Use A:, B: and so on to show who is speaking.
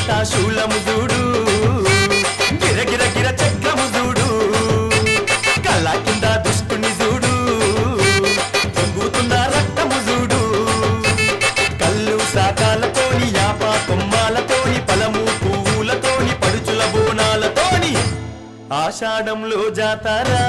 A: కంటా శూలము చూడు గిరగిర గిర చక్రము చూడు కళ్ళ కింద దుష్టుని చూడు పొంగుతున్న రక్తము చూడు కళ్ళు సాకాలతోని యాప కొమ్మాలతోని పలము పువ్వులతోని పడుచుల బోనాలతోని ఆషాఢంలో జాతారా